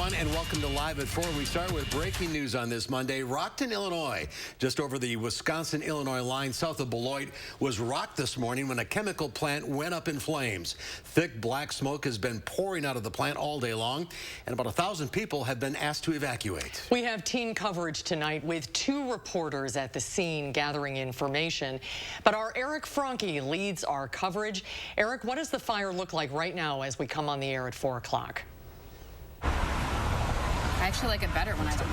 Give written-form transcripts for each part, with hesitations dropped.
everyone, and welcome to Live at 4. We start with breaking news on this Monday. Rockton, Illinois, just over the Wisconsin-Illinois line south of Beloit, was rocked this morning when a chemical plant went up in flames. Thick black smoke has been pouring out of the plant all day long, and about 1,000 people have been asked to evacuate. We have team coverage tonight with 2 reporters at the scene gathering information. But our Eric Franke leads our coverage. Eric, what does the fire look like right now as we come on the air at 4 o'clock? I actually like it better when I don't.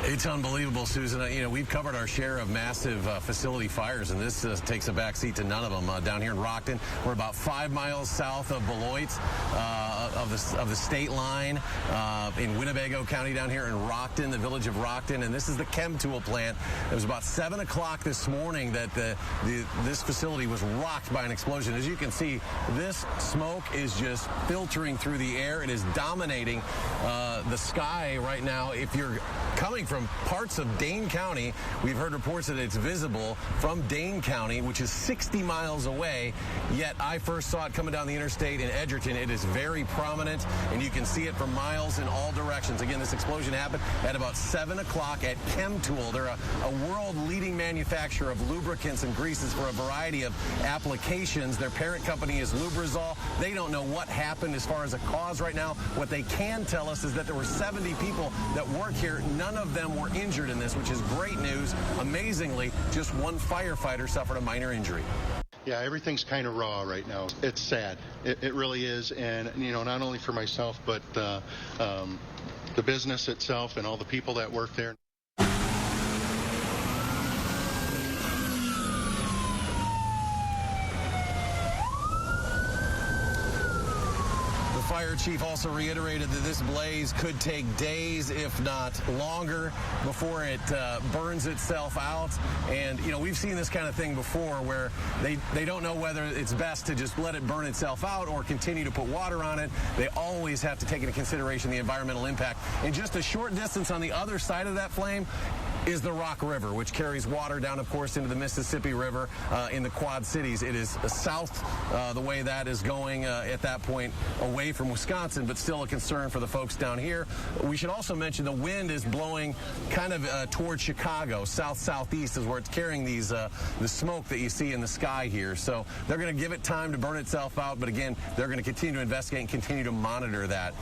It's unbelievable, Susan. You know, we've covered our share of massive facility fires, and this takes a backseat to none of them. Down here in Rockton, we're about 5 miles south of Beloit, of the state line, in Winnebago County down here in Rockton, the village of Rockton, and this is the chem tool plant. It was about 7 o'clock this morning that this facility was rocked by an explosion. As you can see, this smoke is just filtering through the air. It is dominating the sky right now. If you're coming from parts of Dane County, we've heard reports that it's visible from Dane County, which is 60 miles away, yet I first saw it coming down the interstate in Edgerton. It is very prominent, and you can see it for miles in all directions. Again, this explosion happened at about 7 o'clock at ChemTool. They're a world-leading manufacturer of lubricants and greases for a variety of applications. Their parent company is Lubrizol. They don't know what happened as far as a cause right now. What they can tell us is that there were 70 people that work here. None of them were injured in this, which is great news. Amazingly, just one firefighter suffered a minor injury. Yeah, everything's kind of raw right now. It's sad. It really is. And, you know, not only for myself, but the business itself and all the people that work there. Fire chief also reiterated that this blaze could take days, if not longer, before it burns itself out. And, you know, we've seen this kind of thing before where they don't know whether it's best to just let it burn itself out or continue to put water on it. They always have to take into consideration the environmental impact. And just a short distance on the other side of that flame is the Rock River, which carries water down, of course, into the Mississippi River in the Quad Cities. It is south the way that is going at that point away from Wisconsin, but still a concern for the folks down here. We should also mention the wind is blowing kind of towards Chicago. South-southeast is where it's carrying these the smoke that you see in the sky here. So they're going to give it time to burn itself out, but again, they're going to continue to investigate and continue to monitor that.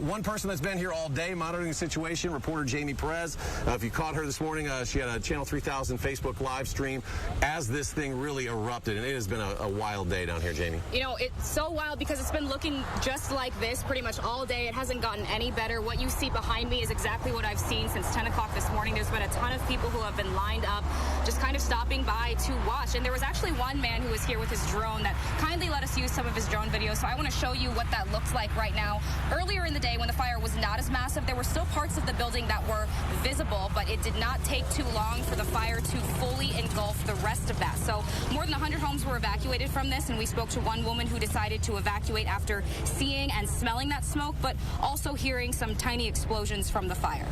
One person that's been here all day monitoring the situation, reporter Jamie Perez. If you caught her this morning, she had a Channel 3000 Facebook live stream as this thing really erupted, and it has been a wild day down here, Jamie. You know, it's so wild because it's been looking just like this pretty much all day. It hasn't gotten any better. What you see behind me is exactly what I've seen since 10 o'clock this morning. There's been a ton of people who have been lined up, just kind of stopping by to watch. And there was actually one man who was here with his drone that kindly let us use some of his drone videos. So I want to show you what that looks like right now. Earlier in the day when the fire was not as massive, there were still parts of the building that were visible, but it did not take too long for the fire to fully engulf the rest of that. So more than 100 homes were evacuated from this, and we spoke to one woman who decided to evacuate after seeing and smelling that smoke, but also hearing some tiny explosions from the fire.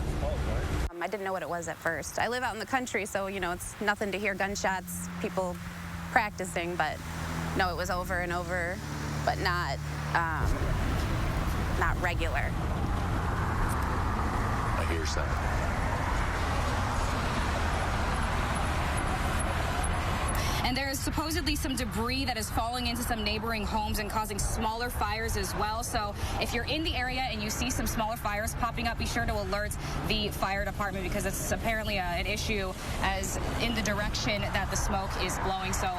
I didn't know what it was at first. I live out in the country, so, you know, it's nothing to hear gunshots, people practicing, but no, it was over and over, but not regular. I hear something. And there is supposedly some debris that is falling into some neighboring homes and causing smaller fires as well. So if you're in the area and you see some smaller fires popping up, be sure to alert the fire department because it's apparently an issue as in the direction that the smoke is blowing. So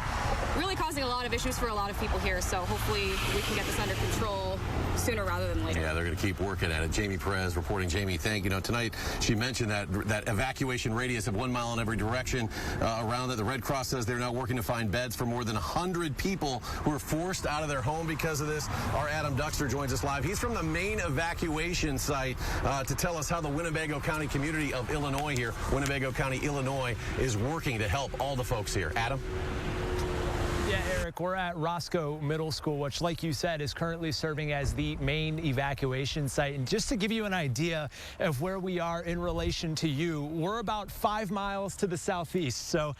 really causing a lot of issues for a lot of people here. So hopefully we can get this under control sooner rather than later. Yeah, they're going to keep working at it. Jamie Perez reporting. Jamie, thank you. Tonight she mentioned that evacuation radius of 1 mile in every direction around it. The Red Cross says they're now working to find beds for more than 100 people who are forced out of their home because of this. Our Adam Duxter joins us live. He's from the main evacuation site to tell us how the Winnebago County community of Illinois here, Winnebago County, Illinois, is working to help all the folks here. Adam? Yeah, Eric. Eric, we're at Roscoe Middle School, which, like you said, is currently serving as the main evacuation site. And just to give you an idea of where we are in relation to you, we're about 5 miles to the southeast. So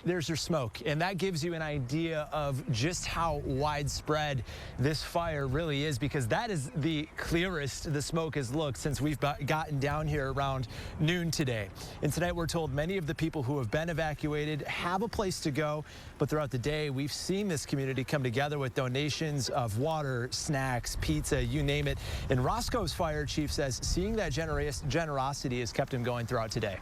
there's your smoke, and that gives you an idea of just how widespread this fire really is, because that is the clearest the smoke has looked since we've gotten down here around noon today. And tonight we're told many of the people who have been evacuated have a place to go, but throughout the day we've seen this community come together with donations of water, snacks, pizza, you name it. And Roscoe's fire chief says seeing that generosity has kept him going throughout today.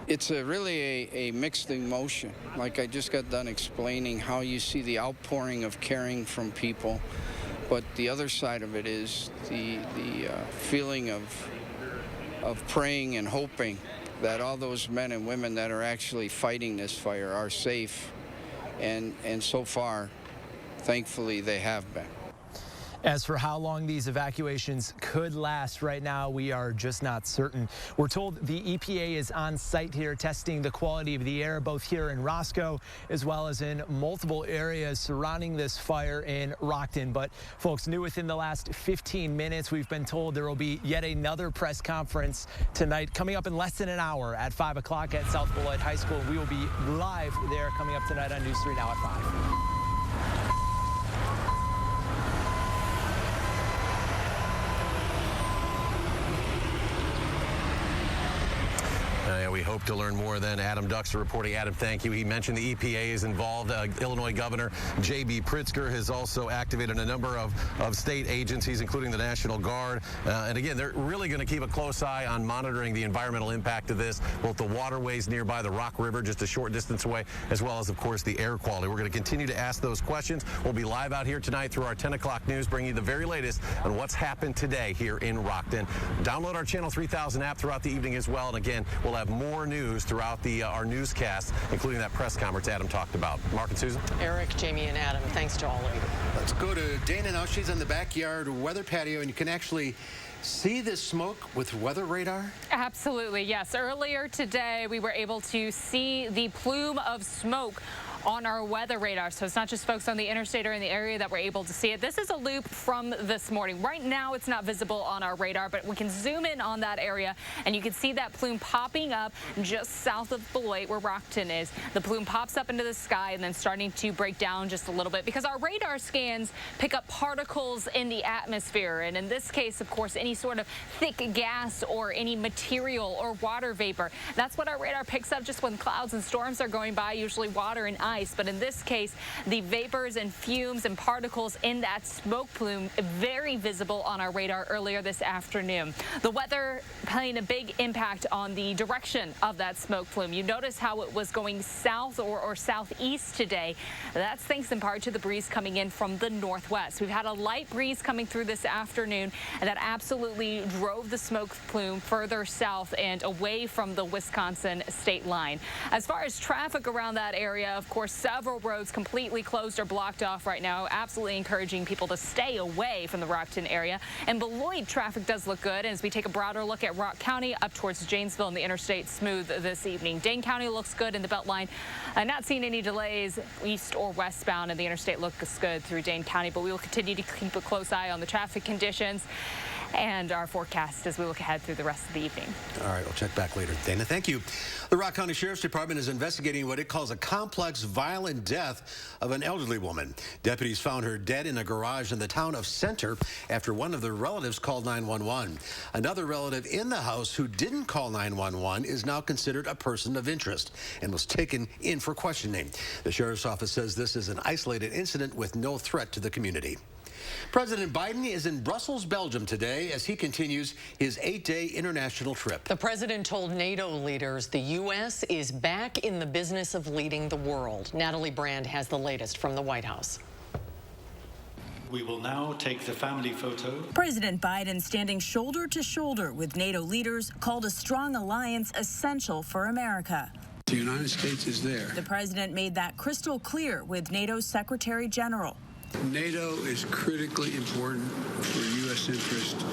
It's really a mixed emotion. Like I just got done explaining how you see the outpouring of caring from people, but the other side of it is the feeling of praying and hoping that all those men and women that are actually fighting this fire are safe, and so far, thankfully, they have been. As for how long these evacuations could last, right now we are just not certain. We're told the EPA is on site here testing the quality of the air, both here in Roscoe as well as in multiple areas surrounding this fire in Rockton. But folks, new within the last 15 minutes, we've been told there will be yet another press conference tonight coming up in less than an hour at 5 o'clock at South Beloit High School. We will be live there coming up tonight on News 3 Now at 5. We hope to learn more then. Adam Duxter reporting. Adam, thank you. He mentioned the EPA is involved. Illinois Governor J.B. Pritzker has also activated a number of state agencies, including the National Guard. And again, they're really going to keep a close eye on monitoring the environmental impact of this, both the waterways nearby the Rock River, just a short distance away, as well as, of course, the air quality. We're going to continue to ask those questions. We'll be live out here tonight through our 10 o'clock news, bringing you the very latest on what's happened today here in Rockton. Download our Channel 3000 app throughout the evening as well. And again, we'll have more news throughout our newscast, including that press conference Adam talked about. Mark and Susan. Eric, Jamie, and Adam, thanks to all of you. Let's go to Dana now. She's on the backyard weather patio, and you can actually see this smoke with weather radar? Absolutely, yes. Earlier today, we were able to see the plume of smoke on our weather radar. So it's not just folks on the interstate or in the area that were able to see it. This is a loop from this morning. Right now, it's not visible on our radar, but we can zoom in on that area, and you can see that plume popping up just south of Beloit, where Rockton is. The plume pops up into the sky and then starting to break down just a little bit, because our radar scans pick up particles in the atmosphere. And in this case, of course, any sort of thick gas or any material or water vapor. That's what our radar picks up just when clouds and storms are going by, usually water and ice. But in this case, the vapors and fumes and particles in that smoke plume very visible on our radar earlier this afternoon. The weather playing a big impact on the direction of that smoke plume. You notice how it was going south or southeast today. That's thanks in part to the breeze coming in from the northwest. We've had a light breeze coming through this afternoon, and that absolutely drove the smoke plume further south and away from the Wisconsin state line. As far as traffic around that area, of course, several roads completely closed or blocked off right now, absolutely encouraging people to stay away from the Rockton area. And Beloit traffic does look good. And as we take a broader look at Rock County up towards Janesville and the interstate, smooth this evening. Dane County looks good in the Beltline. Not seeing any delays east or westbound, and the interstate looks good through Dane County, but we will continue to keep a close eye on the traffic conditions and our forecast as we look ahead through the rest of the evening. All right, we'll check back later. Dana, thank you. The Rock County Sheriff's Department is investigating what it calls a complex, violent death of an elderly woman. Deputies found her dead in a garage in the town of Center after one of the relatives called 911. Another relative in the house who didn't call 911 is now considered a person of interest and was taken in for questioning. The Sheriff's Office says this is an isolated incident with no threat to the community. President Biden is in Brussels, Belgium today as he continues his 8-day international trip. The president told NATO leaders the U.S. is back in the business of leading the world. Natalie Brand has the latest from the White House. We will now take the family photo. President Biden standing shoulder to shoulder with NATO leaders called a strong alliance essential for America. The United States is there. The president made that crystal clear with NATO's Secretary General. NATO is critically important for U.S. interest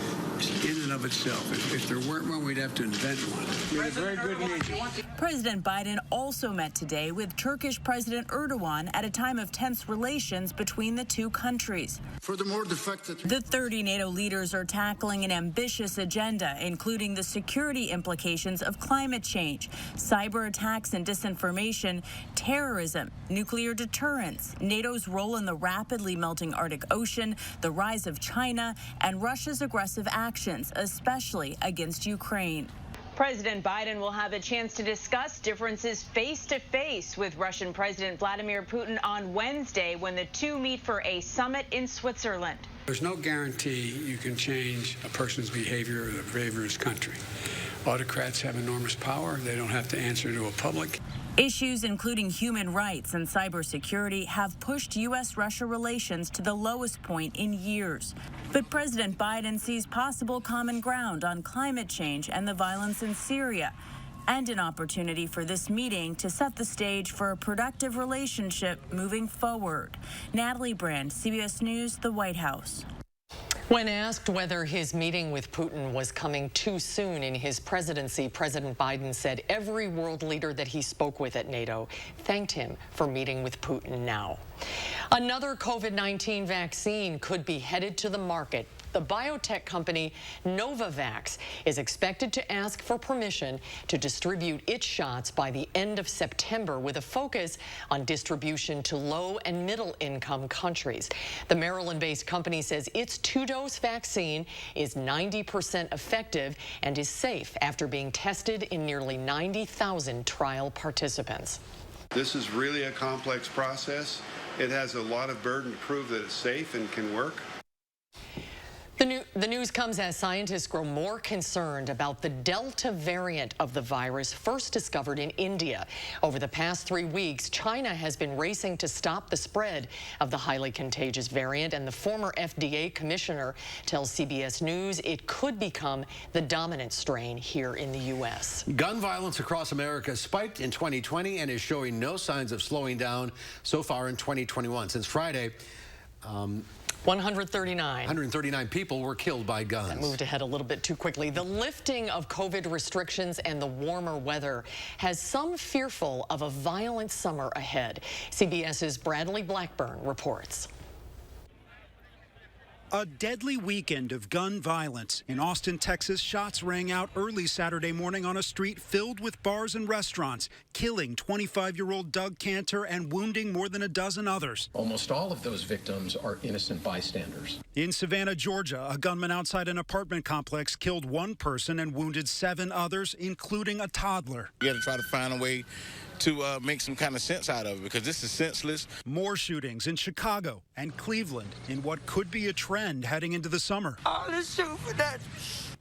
in and of itself. If there weren't one, we'd have to invent one. We had a very good meeting. President Biden also met today with Turkish President Erdogan at a time of tense relations between the two countries. Furthermore, the fact that The 30 NATO leaders are tackling an ambitious agenda, including the security implications of climate change, cyber attacks and disinformation, terrorism, nuclear deterrence, NATO's role in the rapidly melting Arctic Ocean, the rise of China, and Russia's aggressive actions, especially against Ukraine. President Biden will have a chance to discuss differences face-to-face with Russian President Vladimir Putin on Wednesday when the two meet for a summit in Switzerland. there's no guarantee you can change a person's behavior or the behavior of his country. Autocrats have enormous power. They don't have to answer to a public. Issues including human rights and cybersecurity have pushed U.S.-Russia relations to the lowest point in years. But President Biden sees possible common ground on climate change and the violence in Syria, and an opportunity for this meeting to set the stage for a productive relationship moving forward. Natalie Brand, CBS News, the White House. When asked whether his meeting with Putin was coming too soon in his presidency, President Biden said every world leader that he spoke with at NATO thanked him for meeting with Putin now. Another COVID-19 vaccine could be headed to the market. The biotech company Novavax is expected to ask for permission to distribute its shots by the end of September, with a focus on distribution to low and middle income countries. The Maryland-based company says its two-dose vaccine is 90% effective and is safe after being tested in nearly 90,000 trial participants. This is really a complex process. It has a lot of burden to prove that it's safe and can work. The news comes as scientists grow more concerned about the Delta variant of the virus first discovered in India. Over the past 3 weeks, China has been racing to stop the spread of the highly contagious variant, and the former FDA commissioner tells CBS News it could become the dominant strain here in the U.S. Gun violence across America spiked in 2020 and is showing no signs of slowing down so far in 2021. Since Friday, 139 people were killed by guns. That moved ahead a little bit too quickly. The lifting of COVID restrictions and the warmer weather has some fearful of a violent summer ahead. CBS's Bradley Blackburn reports. A deadly weekend of gun violence. In Austin, Texas, shots rang out early Saturday morning on a street filled with bars and restaurants, killing 25-year-old Doug Cantor and wounding more than a dozen others. Almost all of those victims are innocent bystanders. In Savannah, Georgia, a gunman outside an apartment complex killed one person and wounded 7 others, including a toddler. We got to try to find a way to make some kind of sense out of it, because this is senseless. More shootings in Chicago and Cleveland in what could be a trend heading into the summer. Oh, let's shoot for that.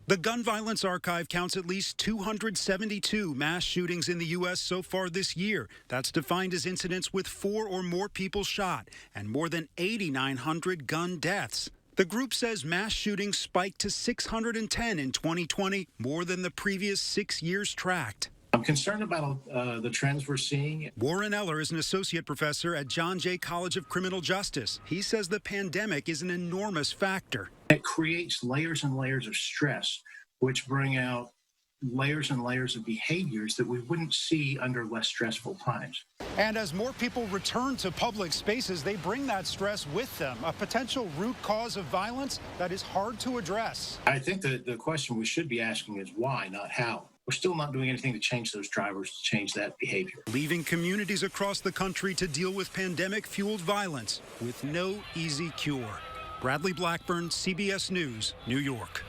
The Gun Violence Archive counts at least 272 mass shootings in the U.S. so far this year. That's defined as incidents with 4 or more people shot and more than 8,900 gun deaths. The group says mass shootings spiked to 610 in 2020, more than the previous 6 years tracked. I'm concerned about the trends we're seeing. Warren Eller is an associate professor at John Jay College of Criminal Justice. He says the pandemic is an enormous factor. It creates layers and layers of stress, which bring out layers and layers of behaviors that we wouldn't see under less stressful times. And as more people return to public spaces, they bring that stress with them, a potential root cause of violence that is hard to address. I think that the question we should be asking is why, not how. We're still not doing anything to change those drivers, to change that behavior. Leaving communities across the country to deal with pandemic-fueled violence with no easy cure. Bradley Blackburn, CBS News, New York.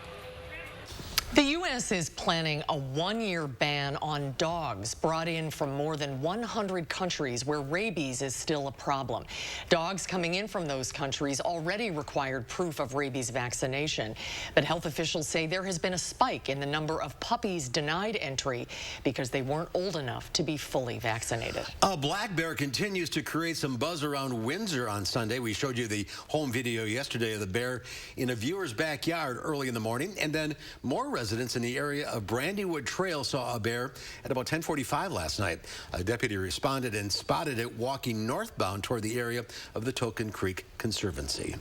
The U.S. is planning a 1-year ban on dogs brought in from more than 100 countries where rabies is still a problem. Dogs coming in from those countries already required proof of rabies vaccination. But health officials say there has been a spike in the number of puppies denied entry because they weren't old enough to be fully vaccinated. A black bear continues to create some buzz around Windsor on Sunday. We showed you the home video yesterday of the bear in a viewer's backyard early in the morning, and then more residents in the area of Brandywood Trail saw a bear at about 10:45 last night. A deputy responded and spotted it walking northbound toward the area of the Token Creek Conservancy.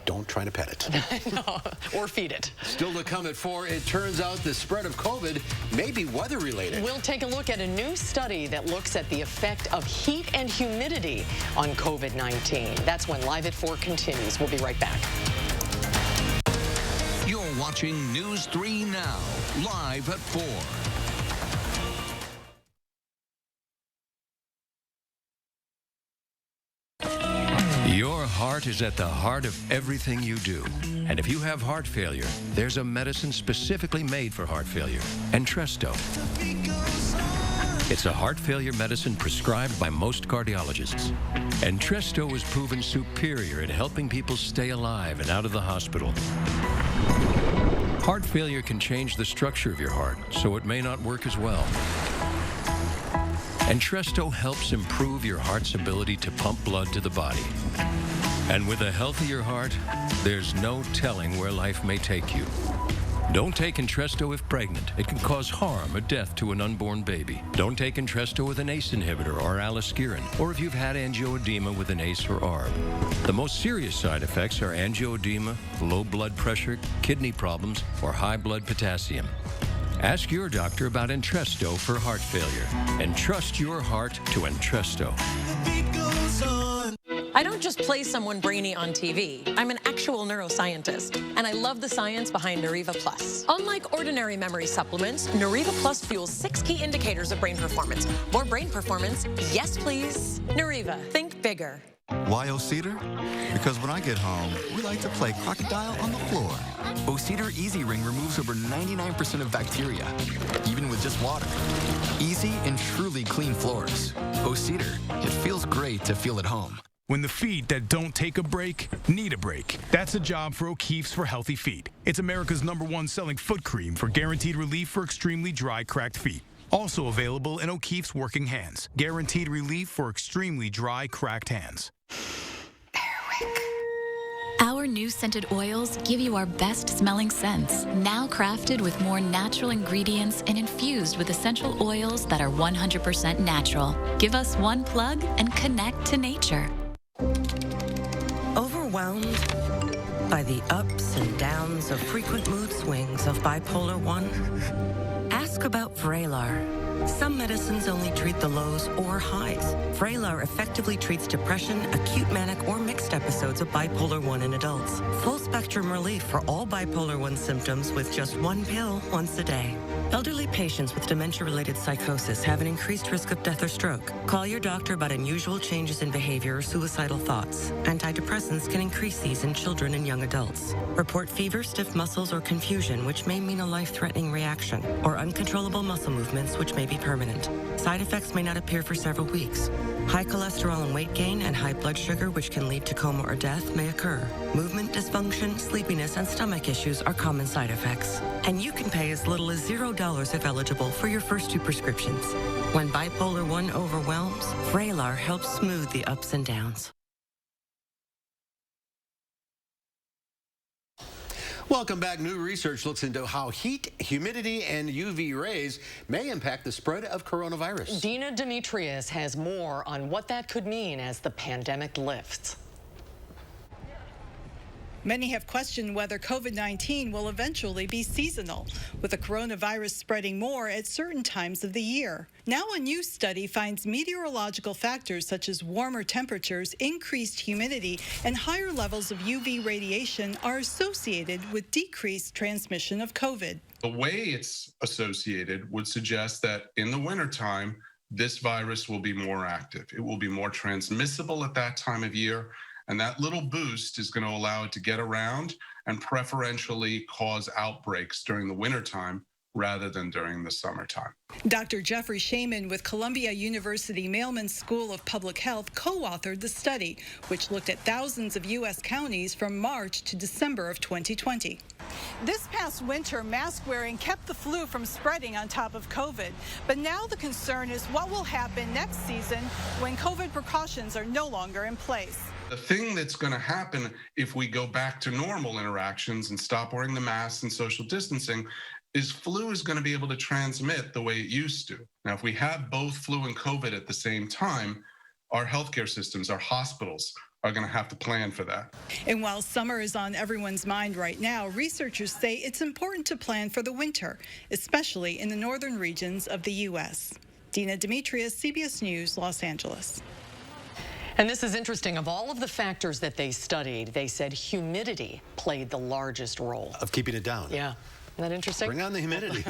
don't try to pet it. No, or feed it. Still to come at 4, it turns out the spread of COVID may be weather-related. We'll take a look at a new study that looks at the effect of heat and humidity on COVID-19. That's when Live at 4 continues. We'll be right back. You're watching News 3 Now, live at 4. Your heart is at the heart of everything you do. And if you have heart failure, there's a medicine specifically made for heart failure, Entresto. It's a heart failure medicine prescribed by most cardiologists. Entresto is proven superior at helping people stay alive and out of the hospital. Heart failure can change the structure of your heart, so it may not work as well. Entresto helps improve your heart's ability to pump blood to the body. And with a healthier heart, there's no telling where life may take you. Don't take Entresto if pregnant. It can cause harm or death to an unborn baby. Don't take Entresto with an ACE inhibitor or aliskiren, or if you've had angioedema with an ACE or ARB. The most serious side effects are angioedema, low blood pressure, kidney problems, or high blood potassium. Ask your doctor about Entresto for heart failure, and trust your heart to Entresto. I don't just play someone brainy on TV. I'm an actual neuroscientist, and I love the science behind Neuriva Plus. Unlike ordinary memory supplements, Neuriva Plus fuels 6 key indicators of brain performance. More brain performance, yes please. Neuriva, think bigger. Why O-Cedar? Because when I get home, we like to play crocodile on the floor. O-Cedar Easy Ring removes over 99% of bacteria, even with just water. Easy and truly clean floors. O-Cedar, it feels great to feel at home. When the feet that don't take a break need a break. That's a job for O'Keeffe's for Healthy Feet. It's America's #1 selling foot cream for guaranteed relief for extremely dry, cracked feet. Also available in O'Keeffe's Working Hands. Guaranteed relief for extremely dry, cracked hands. Our new scented oils give you our best smelling scents, now crafted with more natural ingredients and infused with essential oils that are 100% natural. Give us one plug and connect to nature. Overwhelmed by the ups and downs of frequent mood swings of bipolar 1? Ask about Vraylar. Some medicines only treat the lows or highs. Vraylar effectively treats depression, acute manic, or mixed episodes of bipolar 1 in adults. Full spectrum relief for all bipolar 1 symptoms with just one pill once a day. Elderly patients with dementia-related psychosis have an increased risk of death or stroke. Call your doctor about unusual changes in behavior or suicidal thoughts. Antidepressants can increase these in children and young adults. Report fever, stiff muscles, or confusion, which may mean a life-threatening reaction, or uncontrollable muscle movements, which may be permanent. Side effects may not appear for several weeks. High cholesterol and weight gain and high blood sugar, which can lead to coma or death, may occur. Movement dysfunction, sleepiness, and stomach issues are common side effects. And you can pay as little as $0 if eligible for your first 2 prescriptions. When bipolar 1 overwhelms, Vraylar helps smooth the ups and downs. Welcome back. New research looks into how heat, humidity, and UV rays may impact the spread of coronavirus. Dina Demetrius has more on what that could mean as the pandemic lifts. Many have questioned whether COVID-19 will eventually be seasonal, with the coronavirus spreading more at certain times of the year. Now a new study finds meteorological factors such as warmer temperatures, increased humidity, and higher levels of UV radiation are associated with decreased transmission of COVID. The way it's associated would suggest that in the wintertime, this virus will be more active. It will be more transmissible at that time of year. And that little boost is going to allow it to get around and preferentially cause outbreaks during the wintertime rather than during the summertime. Dr. Jeffrey Shaman with Columbia University Mailman School of Public Health co-authored the study, which looked at thousands of U.S. counties from March to December of 2020. This past winter, mask wearing kept the flu from spreading on top of COVID. But now the concern is what will happen next season when COVID precautions are no longer in place. The thing that's going to happen if we go back to normal interactions and stop wearing the masks and social distancing is flu is going to be able to transmit the way it used to. Now, if we have both flu and COVID at the same time, our healthcare systems, our hospitals are going to have to plan for that. And while summer is on everyone's mind right now, researchers say it's important to plan for the winter, especially in the northern regions of the U.S. Dina Demetrius, CBS News, Los Angeles. And this is interesting. Of all of the factors that they studied, they said humidity played the largest role. Of keeping it down. Yeah. Isn't that interesting? Bring on the humidity.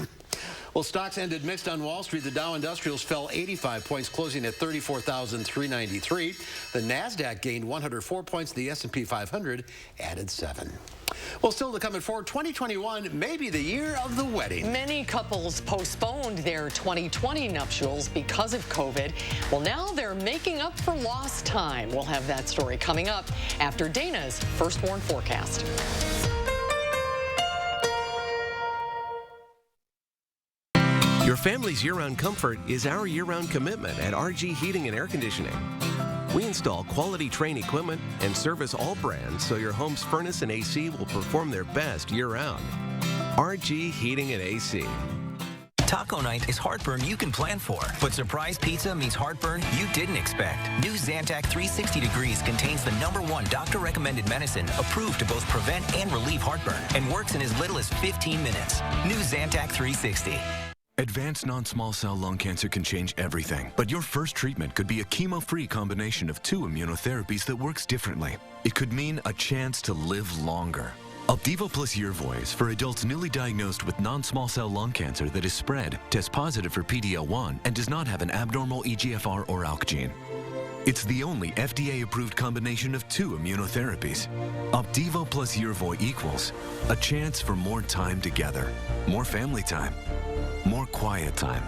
Well, stocks ended mixed on Wall Street. The Dow Industrials fell 85 points, closing at 34,393. The NASDAQ gained 104 points. The S&P 500 added 7. Well, still to come at 4, 2021 may be the year of the wedding. Many couples postponed their 2020 nuptials because of COVID. Well, now they're making up for lost time. We'll have that story coming up after Dana's firstborn forecast. Your family's year-round comfort is our year-round commitment at RG Heating and Air Conditioning. We install quality Trane equipment and service all brands so your home's furnace and AC will perform their best year-round. RG Heating and AC. Taco night is heartburn you can plan for, but surprise pizza means heartburn you didn't expect. New Zantac 360 Degrees contains the #1 doctor-recommended medicine approved to both prevent and relieve heartburn and works in as little as 15 minutes. New Zantac 360. Advanced non-small cell lung cancer can change everything, but your first treatment could be a chemo-free combination of 2 immunotherapies that works differently. It could mean a chance to live longer. Opdivo plus Yervoy is for adults newly diagnosed with non-small cell lung cancer that is spread, tests positive for PD-L1, and does not have an abnormal EGFR or ALK gene. It's the only FDA-approved combination of 2 immunotherapies. Opdivo plus Yervoy equals a chance for more time together, more family time, more quiet time.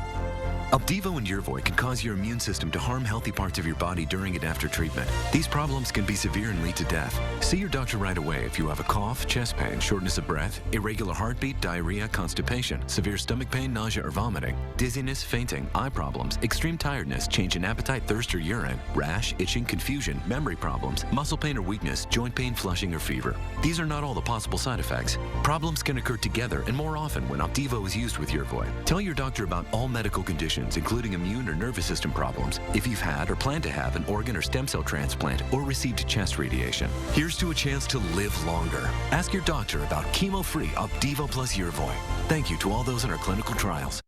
Opdivo and Yervoy can cause your immune system to harm healthy parts of your body during and after treatment. These problems can be severe and lead to death. See your doctor right away if you have a cough, chest pain, shortness of breath, irregular heartbeat, diarrhea, constipation, severe stomach pain, nausea or vomiting, dizziness, fainting, eye problems, extreme tiredness, change in appetite, thirst or urine, rash, itching, confusion, memory problems, muscle pain or weakness, joint pain, flushing or fever. These are not all the possible side effects. Problems can occur together and more often when Opdivo is used with Yervoy. Tell your doctor about all medical conditions, including immune or nervous system problems, if you've had or plan to have an organ or stem cell transplant or received chest radiation. Here's to a chance to live longer. Ask your doctor about chemo-free Opdivo plus Yervoy. Thank you to all those in our clinical trials.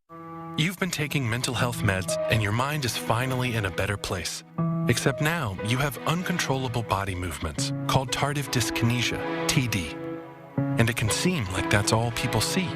You've been taking mental health meds and your mind is finally in a better place. Except now you have uncontrollable body movements called tardive dyskinesia, TD. And it can seem like that's all people see.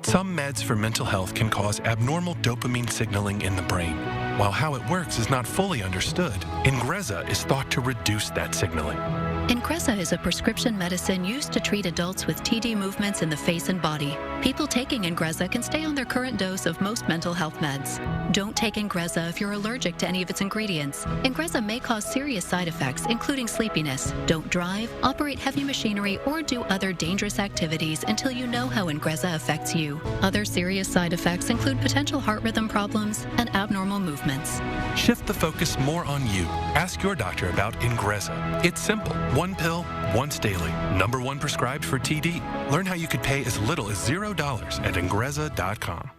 Some meds for mental health can cause abnormal dopamine signaling in the brain. While how it works is not fully understood, Ingrezza is thought to reduce that signaling. Ingrezza is a prescription medicine used to treat adults with TD movements in the face and body. People taking Ingrezza can stay on their current dose of most mental health meds. Don't take Ingrezza if you're allergic to any of its ingredients. Ingrezza may cause serious side effects, including sleepiness. Don't drive, operate heavy machinery, or do other dangerous activities until you know how Ingrezza affects you. Other serious side effects include potential heart rhythm problems and abnormal movements. Shift the focus more on you. Ask your doctor about Ingrezza. It's simple. 1 pill, once daily. #1 prescribed for TD. Learn how you could pay as little as $0 at Ingrezza.com.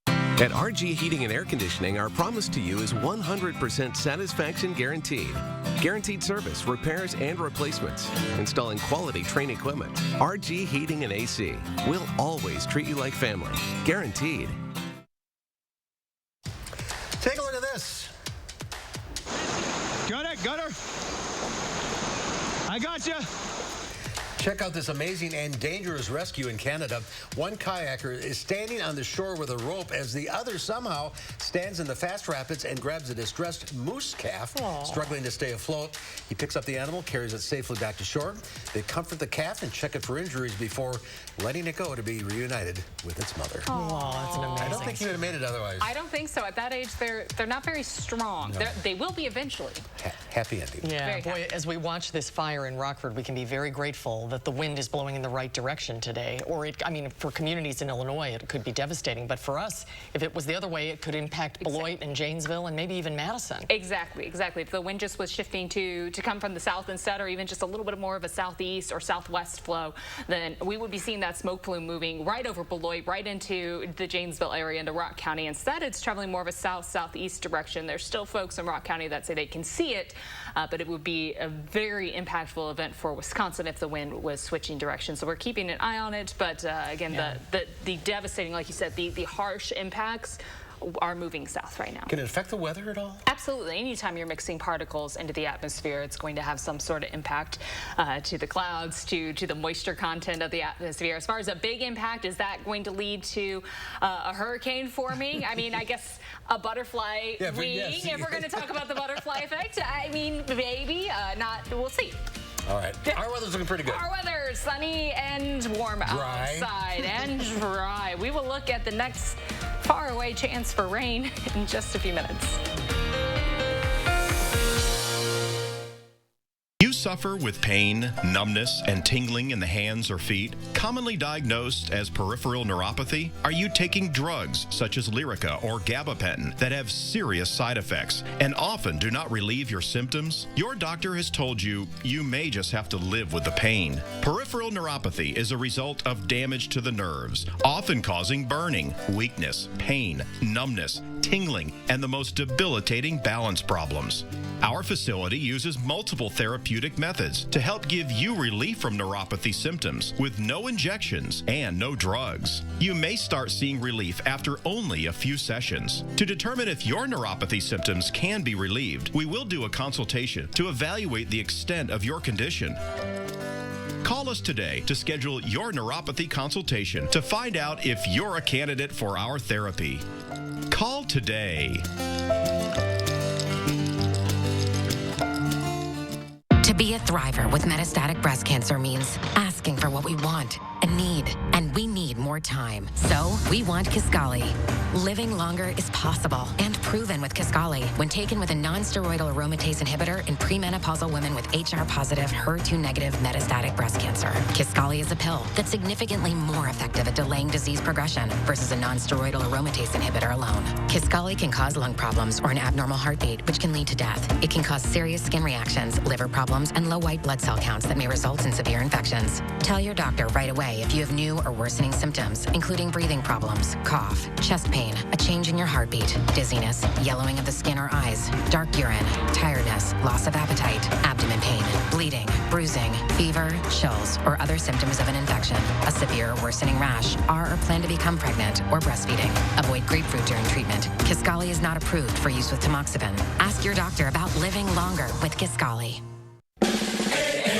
At RG Heating and Air Conditioning, our promise to you is 100% satisfaction guaranteed. Guaranteed service, repairs, and replacements. Installing quality Trane equipment. RG Heating and AC. We'll always treat you like family. Guaranteed. Take a look at this. Got her. I got you. Check out this amazing and dangerous rescue in Canada. One kayaker is standing on the shore with a rope as the other somehow stands in the fast rapids and grabs a distressed moose calf, struggling to stay afloat. He picks up the animal, carries it safely back to shore. They comfort the calf and check it for injuries before letting it go to be reunited with its mother. Oh, that's an amazing. I don't think he would have made it otherwise. I don't think so. At that age, they're not very strong. No. They will be eventually. Happy ending. Yeah, boy, as we watch this fire in Rockford, we can be very grateful that the wind is blowing in the right direction today. Or, I mean, for communities in Illinois, it could be devastating. But for us, if it was the other way, it could impact Beloit and Janesville and maybe even Madison. Exactly. If the wind just was shifting to come from the south instead, or even just a little bit more of a southeast or southwest flow, then we would be seeing that smoke plume moving right over Beloit, right into the Janesville area, into Rock County. Instead, it's traveling more of a south-southeast direction. There's still folks in Rock County that say they can see it, but it would be a very impactful event for Wisconsin if the wind was switching direction. So we're keeping an eye on it, but again, the devastating, like you said, the harsh impacts are moving south right now. Can it affect the weather at all? Absolutely. Anytime you're mixing particles into the atmosphere, it's going to have some sort of impact to the clouds, to the moisture content of the atmosphere. As far as a big impact, is that going to lead to a hurricane forming? I mean, I guess a butterfly wing, if we're going to talk about the butterfly effect. I mean, maybe, we'll see. All right. Our weather's looking pretty good. Our weather, sunny and warm outside and dry. We will look at the next faraway chance for rain in just a few minutes. You suffer with pain, numbness, and tingling in the hands or feet, commonly diagnosed as peripheral neuropathy? Are you taking drugs such as Lyrica or gabapentin that have serious side effects and often do not relieve your symptoms? Your doctor has told you you may just have to live with the pain. Peripheral neuropathy is a result of damage to the nerves, often causing burning, weakness, pain, numbness, tingling, and the most debilitating balance problems. Our facility uses multiple therapeutic methods to help give you relief from neuropathy symptoms with no injections and no drugs. You may start seeing relief after only a few sessions. To determine if your neuropathy symptoms can be relieved, we will do a consultation to evaluate the extent of your condition. Call us today to schedule your neuropathy consultation to find out if you're a candidate for our therapy. Call today. To be a thriver with metastatic breast cancer means asking for what we want and need, and we need more time. So we want Kisqali. Living longer is possible and proven with Kisqali when taken with a non-steroidal aromatase inhibitor in premenopausal women with HR-positive, HER2-negative metastatic breast cancer. Kisqali is a pill that's significantly more effective at delaying disease progression versus a non-steroidal aromatase inhibitor alone. Kisqali can cause lung problems or an abnormal heartbeat, which can lead to death. It can cause serious skin reactions, liver problems, and low white blood cell counts that may result in severe infections. Tell your doctor right away if you have new or worsening symptoms, including breathing problems, cough, chest pain, a change in your heartbeat, dizziness, yellowing of the skin or eyes, dark urine, tiredness, loss of appetite, abdomen pain, bleeding, bruising, fever, chills, or other symptoms of an infection, a severe or worsening rash, are or plan to become pregnant or breastfeeding. Avoid grapefruit during treatment. Kisqali is not approved for use with tamoxifen. Ask your doctor about living longer with Kisqali.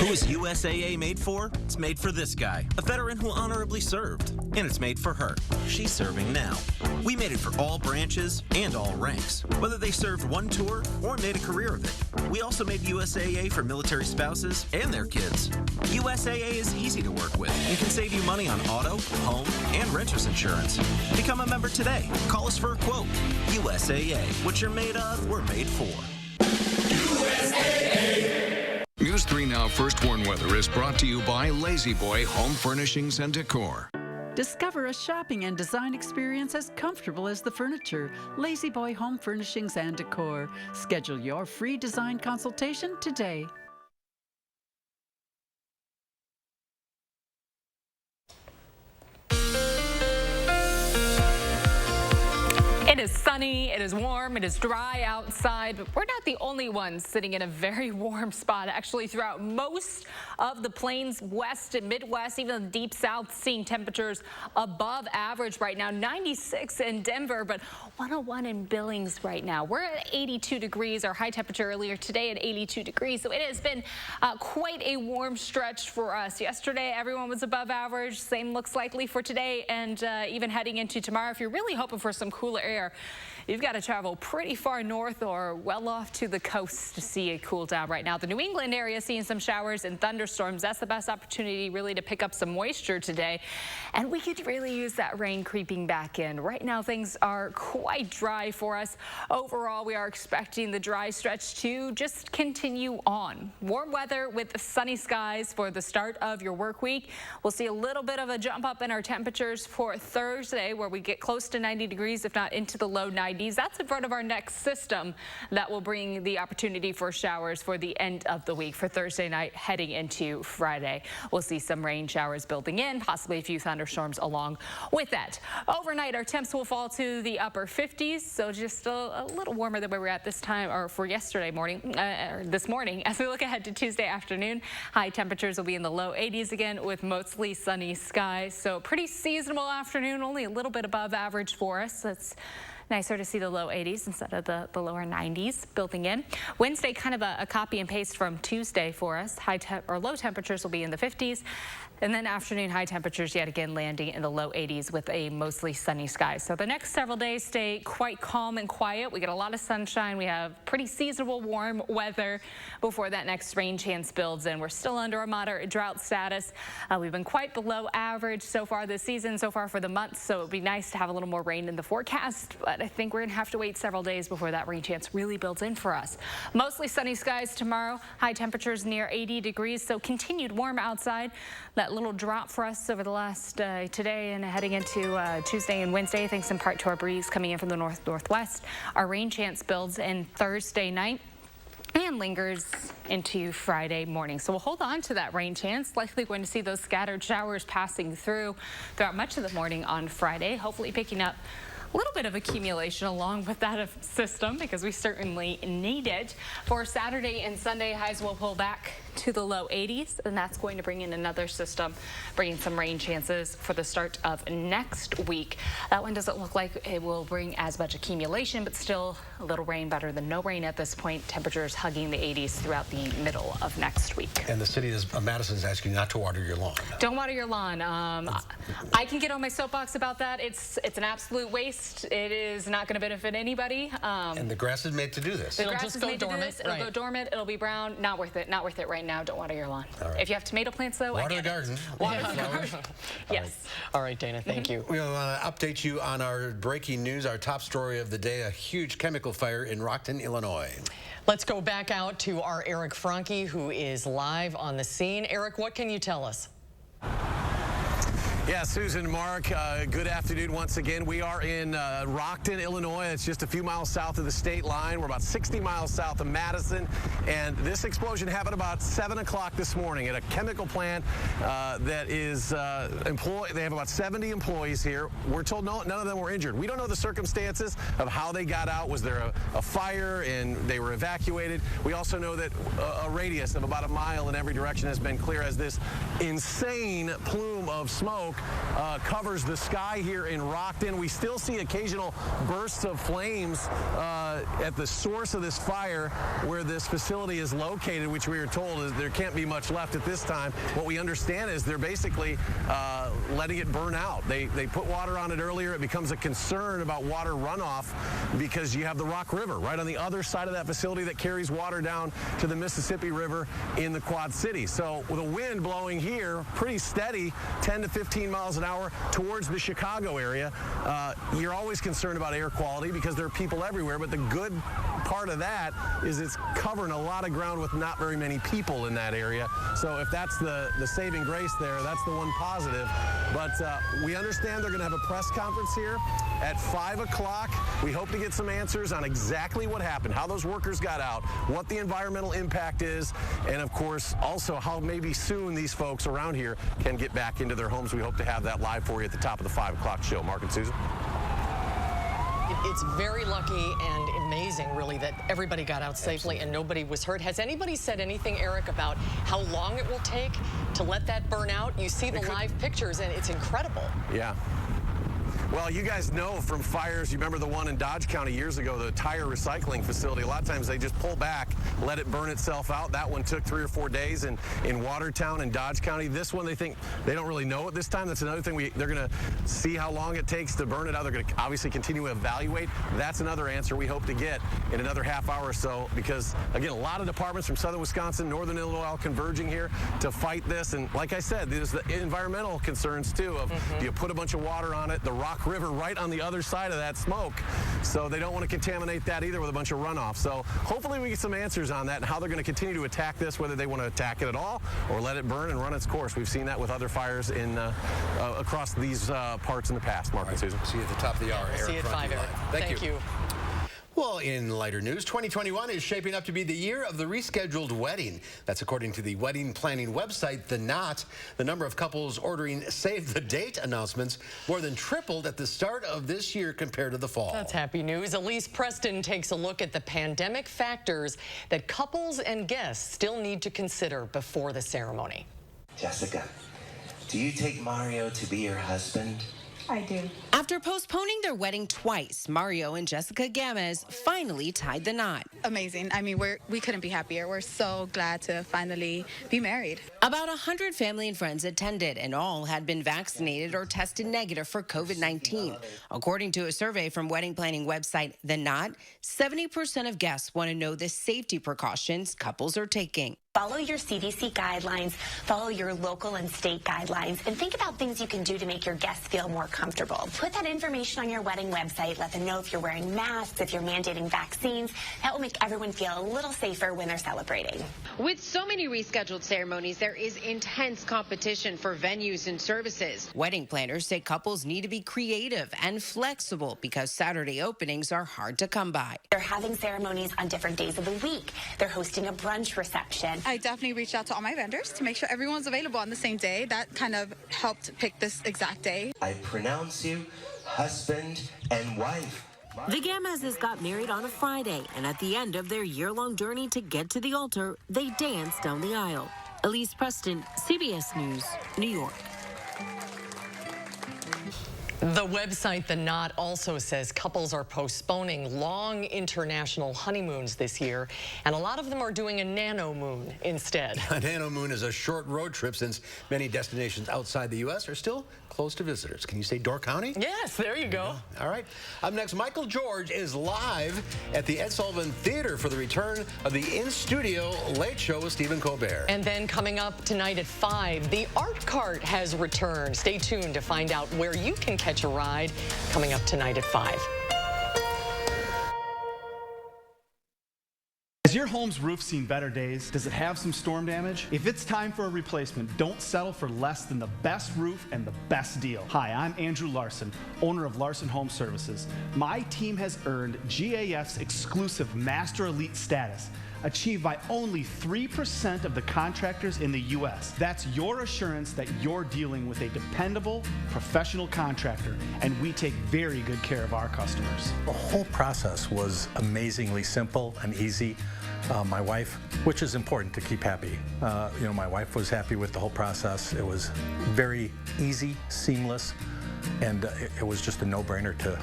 Who is USAA made for? It's made for this guy, a veteran who honorably served. And it's made for her. She's serving now. We made it for all branches and all ranks, whether they served one tour or made a career of it. We also made USAA for military spouses and their kids. USAA is easy to work with and can save you money on auto, home, and renter's insurance. Become a member today. Call us for a quote. USAA. What you're made of, we're made for. USAA. News 3 Now First Warn Weather is brought to you by Lazy Boy Home Furnishings and Decor. Discover a shopping and design experience as comfortable as the furniture. Lazy Boy Home Furnishings and Decor. Schedule your free design consultation today. It is sunny, it is warm, it is dry outside, but we're not the only ones sitting in a very warm spot. Actually, throughout most of the plains, west and Midwest, even the deep south, seeing temperatures above average right now. 96 in Denver, but 101 in Billings right now. We're at 82 degrees. Our high temperature earlier today at 82 degrees. So it has been quite a warm stretch for us. Yesterday, everyone was above average. Same looks likely for today and even heading into tomorrow. If you're really hoping for some cooler air, elsewhere, you've got to travel pretty far north or well off to the coast to see a cool down right now. The New England area seeing some showers and thunderstorms. That's the best opportunity really to pick up some moisture today. And we could really use that rain creeping back in. Right now, things are quite dry for us. Overall, we are expecting the dry stretch to just continue on. Warm weather with sunny skies for the start of your work week. We'll see a little bit of a jump up in our temperatures for Thursday, where we get close to 90 degrees, if not into the low 90s. That's in front of our next system that will bring the opportunity for showers for the end of the week. For Thursday night heading into Friday, we'll see some rain showers building in, possibly a few thunderstorms along with that. Overnight, our temps will fall to the upper 50s, so just a little warmer than where we're at this time, or for yesterday morning, or this morning. As we look ahead to Tuesday afternoon, high temperatures will be in the low 80s again with mostly sunny skies. So pretty seasonable afternoon, only a little bit above average for us. It's nicer to see the low 80s instead of the lower 90s building in. Wednesday, kind of a copy and paste from Tuesday for us. Low temperatures will be in the 50s. And then afternoon high temperatures yet again landing in the low 80s with a mostly sunny sky. So the next several days stay quite calm and quiet. We get a lot of sunshine. We have pretty seasonable warm weather before that next rain chance builds in. We're still under a moderate drought status. We've been quite below average so far this season, so far for the month. So it would be nice to have a little more rain in the forecast. But I think we're going to have to wait several days before that rain chance really builds in for us. Mostly sunny skies tomorrow. High temperatures near 80 degrees. So continued warm outside. That little drop for us over the last today and heading into Tuesday and Wednesday, thanks in part to our breeze coming in from the northwest. Our rain chance builds in Thursday night and lingers into Friday morning. So we'll hold on to that rain chance. Likely going to see those scattered showers passing throughout much of the morning on Friday, hopefully picking up a little bit of accumulation along with that system because we certainly need it. For Saturday and Sunday, highs will pull back to the low 80s, and that's going to bring in another system, bringing some rain chances for the start of next week. That one doesn't look like it will bring as much accumulation, but still a little rain, better than no rain at this point. Temperatures hugging the 80s throughout the middle of next week. And the city of Madison is asking you not to water your lawn. Don't water your lawn. I can get on my soapbox about that. It's an absolute waste. It is not going to benefit anybody. And the grass is made to do this. It'll just go dormant. It'll go dormant. It'll be brown. Not worth it. Not worth it right now. Don't water your lawn. Right. If you have tomato plants, though, water the garden. Water the garden. Yes. All right, Dana, thank you. We'll update you on our breaking news, our top story of the day, a huge chemical fire in Rockton, Illinois. Let's go back out to our Eric Franke, who is live on the scene. Eric, what can you tell us? Yeah, Susan, Mark, good afternoon once again. We are in Rockton, Illinois. It's just a few miles south of the state line. We're about 60 miles south of Madison. And this explosion happened about 7 o'clock this morning at a chemical plant that is they have about 70 employees here. We're told none of them were injured. We don't know the circumstances of how they got out. Was there a fire and they were evacuated? We also know that a radius of about a mile in every direction has been clear as this insane plume of smoke covers the sky here in Rockton. We still see occasional bursts of flames at the source of this fire where this facility is located, which we are told is there can't be much left at this time. What we understand is they're basically letting it burn out. They put water on it earlier. It becomes a concern about water runoff because you have the Rock River right on the other side of that facility that carries water down to the Mississippi River in the Quad Cities. So with a wind blowing here pretty steady, 10 to 15 miles an hour towards the Chicago area, you're always concerned about air quality because there are people everywhere, but the good part of that is it's covering a lot of ground with not very many people in that area. So if that's the saving grace there, that's the one positive. But we understand they're going to have a press conference here at 5 o'clock. We hope to get some answers on exactly what happened, how those workers got out, what the environmental impact is, and of course also how maybe soon these folks around here can get back into their homes. We hope to have that live for you at the top of the 5 o'clock show. Mark and Susan. It's very lucky and amazing, really, that everybody got out safely and nobody was hurt. Has anybody said anything, Eric, about how long it will take to let that burn out? You see the live pictures, and it's incredible. Yeah. Well, you guys know from fires, you remember the one in Dodge County years ago, the tire recycling facility. A lot of times they just pull back, let it burn itself out. That one took 3 or 4 days in Watertown and Dodge County. This one, they think they don't really know it this time. That's another thing. They're going to see how long it takes to burn it out. They're going to obviously continue to evaluate. That's another answer we hope to get in another half hour or so, because, again, a lot of departments from southern Wisconsin, northern Illinois all converging here to fight this. And like I said, there's the environmental concerns, too, of do you put a bunch of water on it, the Rock River right on the other side of that smoke. So they don't want to contaminate that either with a bunch of runoff. So hopefully we get some answers on that and how they're going to continue to attack this, whether they want to attack it at all or let it burn and run its course. We've seen that with other fires in across these parts in the past. Mark and Susan. See you at the top of the hour. See you at 5, Eric. Thank you. Well, in lighter news, 2021 is shaping up to be the year of the rescheduled wedding. That's according to the wedding planning website, The Knot. The number of couples ordering save the date announcements more than tripled at the start of this year compared to the fall. That's happy news. Elise Preston takes a look at the pandemic factors that couples and guests still need to consider before the ceremony. Jessica, do you take Mario to be your husband? I do. After postponing their wedding twice, Mario and Jessica Gamez finally tied the knot. Amazing. I mean, we couldn't be happier. We're so glad to finally be married. About 100 family and friends attended, and all had been vaccinated or tested negative for COVID-19. According to a survey from wedding planning website The Knot, 70% of guests want to know the safety precautions couples are taking. Follow your CDC guidelines, follow your local and state guidelines, and think about things you can do to make your guests feel more comfortable. Put that information on your wedding website. Let them know if you're wearing masks, if you're mandating vaccines. That will make everyone feel a little safer when they're celebrating. With so many rescheduled ceremonies, there is intense competition for venues and services. Wedding planners say couples need to be creative and flexible because Saturday openings are hard to come by. They're having ceremonies on different days of the week. They're hosting a brunch reception. I definitely reached out to all my vendors to make sure everyone's available on the same day. That kind of helped pick this exact day. I pronounce you husband and wife. The Gamezes got married on a Friday, and at the end of their year-long journey to get to the altar, they danced down the aisle. Elise Preston, CBS News, New York. The website The Knot also says couples are postponing long international honeymoons this year, and a lot of them are doing a nano moon instead. A nano moon is a short road trip since many destinations outside the U.S. are still closed to visitors. Can you say Door County? Yes, there you go. All right. Up next, Michael George is live at the Ed Sullivan Theater for the return of the in-studio Late Show with Stephen Colbert. And then coming up tonight at 5, the Art Cart has returned. Stay tuned to find out where you can catch a ride coming up tonight at 5. Has your home's roof seen better days? Does it have some storm damage? If it's time for a replacement, don't settle for less than the best roof and the best deal. Hi, I'm Andrew Larson, owner of Larson Home Services. My team has earned GAF's exclusive Master Elite status, achieved by only 3% of the contractors in the U.S. That's your assurance that you're dealing with a dependable, professional contractor, and we take very good care of our customers. The whole process was amazingly simple and easy. My wife, which is important to keep happy, my wife was happy with the whole process. It was very easy, seamless, and it was just a no-brainer to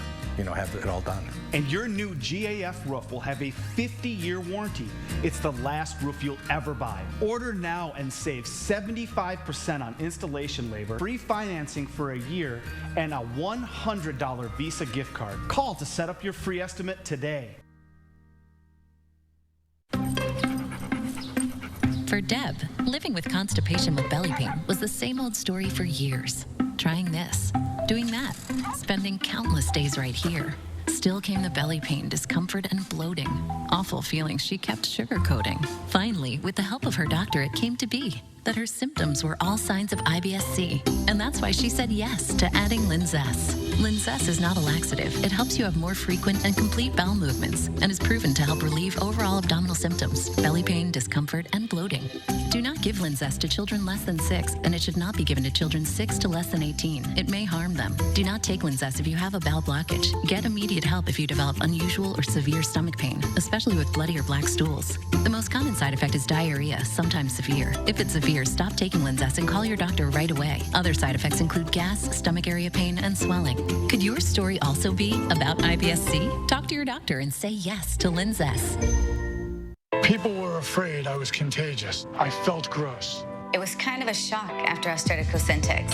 have it all done. And your new GAF roof will have a 50-year warranty. It's the last roof you'll ever buy. Order now and save 75% on installation labor, free financing for a year, and a $100 Visa gift card. Call to set up your free estimate today. For Deb, living with constipation with belly pain was the same old story for years. Trying this, doing that, spending countless days right here. Still came the belly pain, discomfort, and bloating. Awful feelings she kept sugarcoating. Finally, with the help of her doctor, it came to be that her symptoms were all signs of IBS-C. And that's why she said yes to adding Linzess. Linzess is not a laxative. It helps you have more frequent and complete bowel movements and is proven to help relieve overall abdominal symptoms, belly pain, discomfort, and bloating. Do not give Linzess to children less than 6, and it should not be given to children 6 to less than 18. It may harm them. Do not take Linzess if you have a bowel blockage. Get immediate help if you develop unusual or severe stomach pain, especially with bloody or black stools. The most common side effect is diarrhea, sometimes severe. If it's severe, stop taking Linzess and call your doctor right away. Other side effects include gas, stomach area pain, and swelling. Could your story also be about IBS-C? Talk to your doctor and say yes to Linzess. People were afraid I was contagious. I felt gross. It was kind of a shock after I started Crescendo.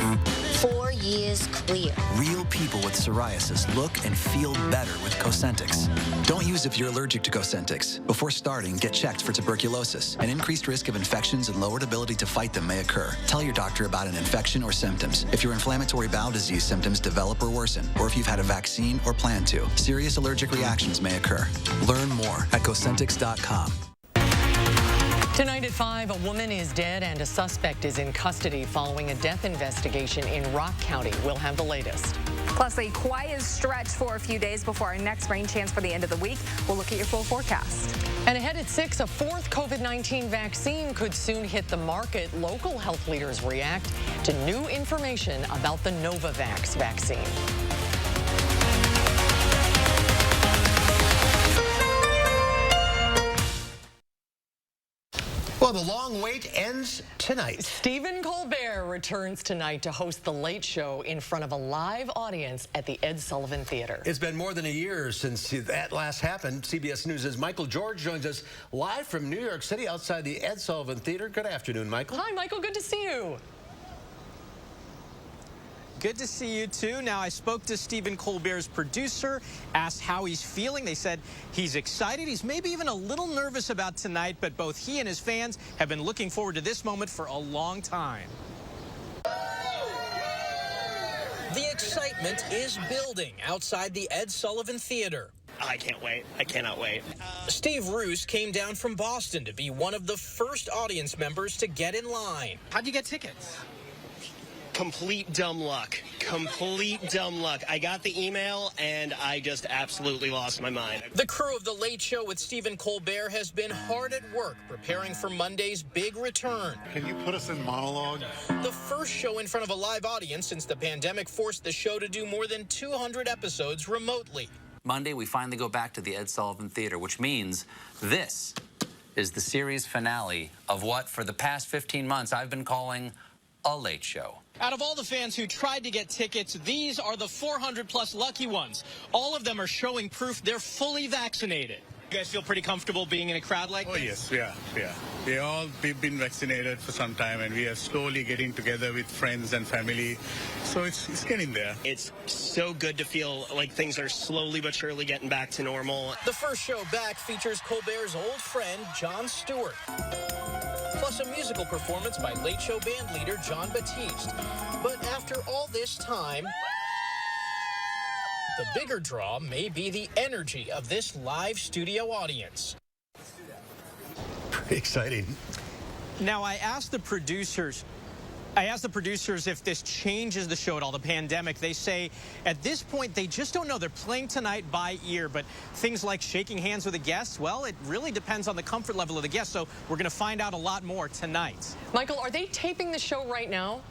4 years clear. Real people with psoriasis look and feel better with Cosentix. Don't use if you're allergic to Cosentix. Before starting, get checked for tuberculosis. An increased risk of infections and lowered ability to fight them may occur. Tell your doctor about an infection or symptoms. If your inflammatory bowel disease symptoms develop or worsen, or if you've had a vaccine or plan to, serious allergic reactions may occur. Learn more at Cosentix.com. Tonight at 5, a woman is dead and a suspect is in custody following a death investigation in Rock County. We'll have the latest. Plus, a quiet stretch for a few days before our next rain chance for the end of the week. We'll look at your full forecast. And ahead at 6, a 4th COVID-19 vaccine could soon hit the market. Local health leaders react to new information about the Novavax vaccine. Well, the long wait ends tonight. Stephen Colbert returns tonight to host The Late Show in front of a live audience at the Ed Sullivan Theater. It's been more than a year since that last happened. CBS News' Michael George joins us live from New York City outside the Ed Sullivan Theater. Good afternoon, Michael. Hi, Michael. Good to see you. Good to see you, too. Now, I spoke to Stephen Colbert's producer, asked how he's feeling. They said he's excited. He's maybe even a little nervous about tonight, but both he and his fans have been looking forward to this moment for a long time. The excitement is building outside the Ed Sullivan Theater. I can't wait. I cannot wait. Steve Roos came down from Boston to be one of the first audience members to get in line. How'd you get tickets? Complete dumb luck. Complete dumb luck. I got the email, and I just absolutely lost my mind. The crew of The Late Show with Stephen Colbert has been hard at work preparing for Monday's big return. Can you put us in monologue? The first show in front of a live audience since the pandemic forced the show to do more than 200 episodes remotely. Monday, we finally go back to the Ed Sullivan Theater, which means this is the series finale of what, for the past 15 months, I've been calling a late show. Out of all the fans who tried to get tickets, these are the 400-plus lucky ones. All of them are showing proof they're fully vaccinated. You guys feel pretty comfortable being in a crowd like this? Oh, yes, yeah. We've been vaccinated for some time, and we are slowly getting together with friends and family. So it's getting there. It's so good to feel like things are slowly but surely getting back to normal. The first show back features Colbert's old friend, Jon Stewart, plus a musical performance by Late Show band leader Jon Batiste. But after all this time, the bigger draw may be the energy of this live studio audience. Pretty exciting. Now, I asked the producers if this changes the show at all, the pandemic. They say at this point, they just don't know. They're playing tonight by ear, but things like shaking hands with the guests, well, it really depends on the comfort level of the guests, so we're going to find out a lot more tonight. Michael, are they taping the show right now?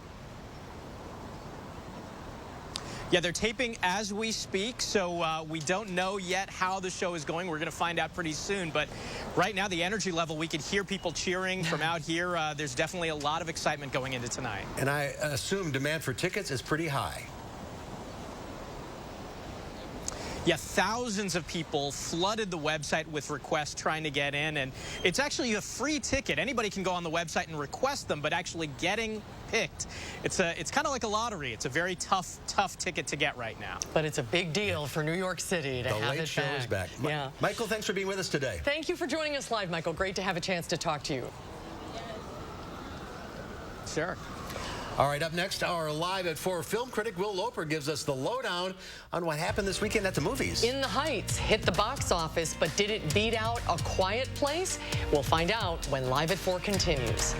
Yeah, they're taping as we speak, so we don't know yet how the show is going. We're going to find out pretty soon, but right now, the energy level, we could hear people cheering from out here. There's definitely a lot of excitement going into tonight. And I assume demand for tickets is pretty high. Yeah, thousands of people flooded the website with requests trying to get in, and it's actually a free ticket. Anybody can go on the website and request them, but actually getting picked, it's kind of like a lottery. It's a very tough ticket to get right now. But it's a big deal for New York City to have it back. The Late Show is back. Yeah. Michael, thanks for being with us today. Thank you for joining us live, Michael. Great to have a chance to talk to you. Sure. All right, up next, our Live at 4 film critic Will Loper gives us the lowdown on what happened this weekend at the movies. In the Heights hit the box office, but did it beat out A Quiet Place? We'll find out when Live at 4 continues.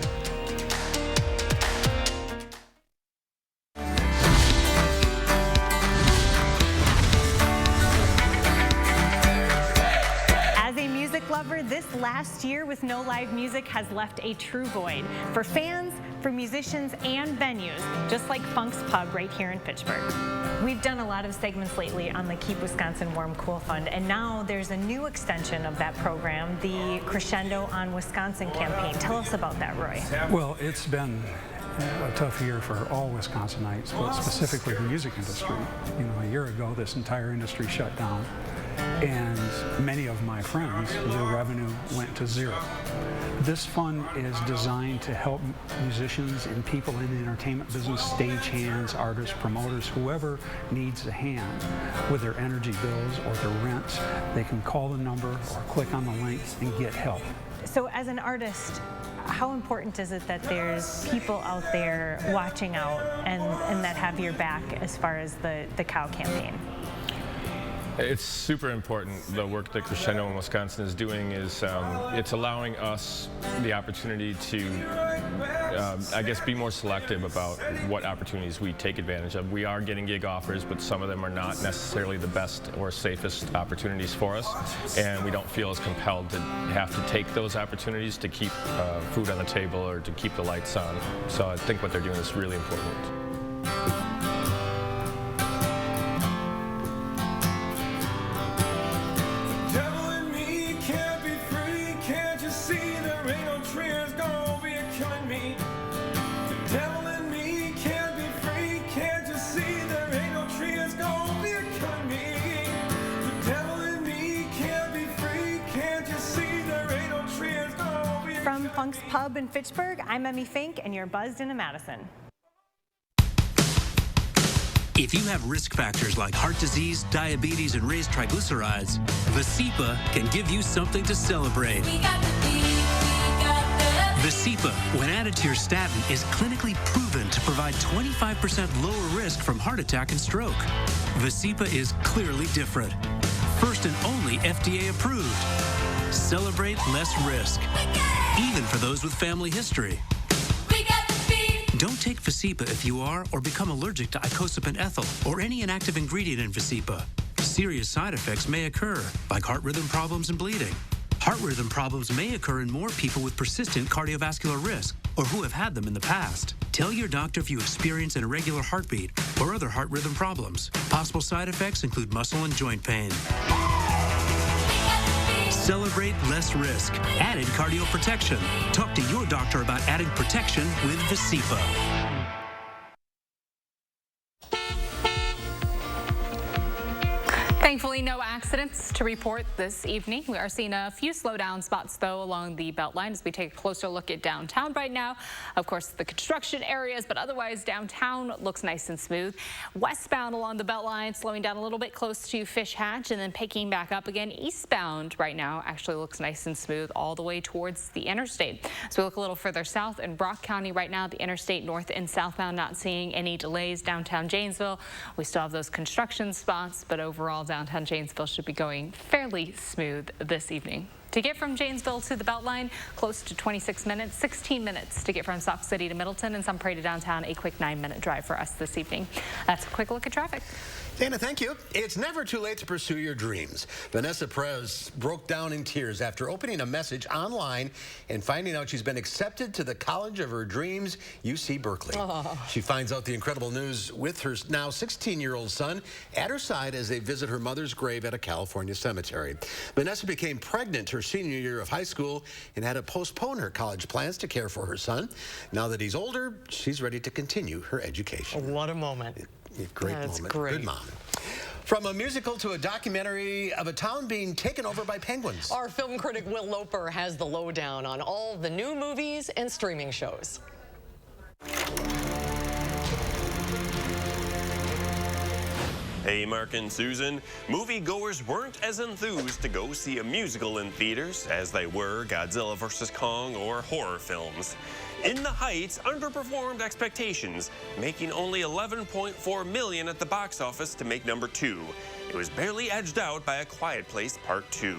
This last year with no live music has left a true void for fans, for musicians, and venues, just like Funk's Pub right here in Fitchburg. We've done a lot of segments lately on the Keep Wisconsin Warm Cool Fund, and now there's a new extension of that program, the Crescendo on Wisconsin campaign. Tell us about that, Roy. Well, it's been a tough year for all Wisconsinites, but specifically the music industry. You know, a year ago, this entire industry shut down, and many of my friends, their revenue went to zero. This fund is designed to help musicians and people in the entertainment business, stagehands, artists, promoters, whoever needs a hand with their energy bills or their rents. They can call the number or click on the link and get help. So as an artist, how important is it that there's people out there watching out and that have your back as far as the COW campaign? It's super important. The work that Crescendo in Wisconsin is doing is it's allowing us the opportunity to, I guess, be more selective about what opportunities we take advantage of. We are getting gig offers, but some of them are not necessarily the best or safest opportunities for us, and we don't feel as compelled to have to take those opportunities to keep food on the table or to keep the lights on. So I think what they're doing is really important. From Funk's Pub in Fitchburg, I'm Emmy Fink, and you're buzzed into Madison. If you have risk factors like heart disease, diabetes, and raised triglycerides, Visipa can give you something to celebrate. Visipa, when added to your statin, is clinically proven to provide 25% lower risk from heart attack and stroke. Visipa is clearly different. First and only FDA approved. Celebrate less risk, even for those with family history. Don't take Visipa if you are or become allergic to icosapent ethyl or any inactive ingredient in Visipa. Serious side effects may occur, like heart rhythm problems and bleeding. Heart rhythm problems may occur in more people with persistent cardiovascular risk or who have had them in the past. Tell your doctor if you experience an irregular heartbeat or other heart rhythm problems. Possible side effects include muscle and joint pain. Celebrate less risk. Added cardio protection. Talk to your doctor about adding protection with Visipa. Thankfully, no accidents to report this evening. We are seeing a few slowdown spots, though, along the Beltline as we take a closer look at downtown right now. Of course, the construction areas, but otherwise downtown looks nice and smooth. Westbound along the Beltline, slowing down a little bit close to Fish Hatch and then picking back up again. Eastbound right now actually looks nice and smooth all the way towards the interstate. So we look a little further south in Brock County right now, the interstate north and southbound not seeing any delays. Downtown Janesville, we still have those construction spots, but overall downtown Janesville should be going fairly smooth this evening. To get from Janesville to the Beltline, close to 26 minutes, 16 minutes to get from Sauk City to Middleton, and some Prairie to downtown, a quick 9-minute drive for us this evening. That's a quick look at traffic. Dana, thank you. It's never too late to pursue your dreams. Vanessa Perez broke down in tears after opening a message online and finding out she's been accepted to the college of her dreams, UC Berkeley. Oh. She finds out the incredible news with her now 16-year-old son at her side as they visit her mother's grave at a California cemetery. Vanessa became pregnant her senior year of high school and had to postpone her college plans to care for her son. Now that he's older, she's ready to continue her education. What a moment. Great That's moment. Great. Good mom. From a musical to a documentary of a town being taken over by penguins. Our film critic Will Loper has the lowdown on all the new movies and streaming shows. Hey, Mark and Susan. Moviegoers weren't as enthused to go see a musical in theaters as they were Godzilla vs. Kong or horror films. In the Heights underperformed expectations, making only $11.4 million at the box office to make number 2. It was barely edged out by A Quiet Place Part 2.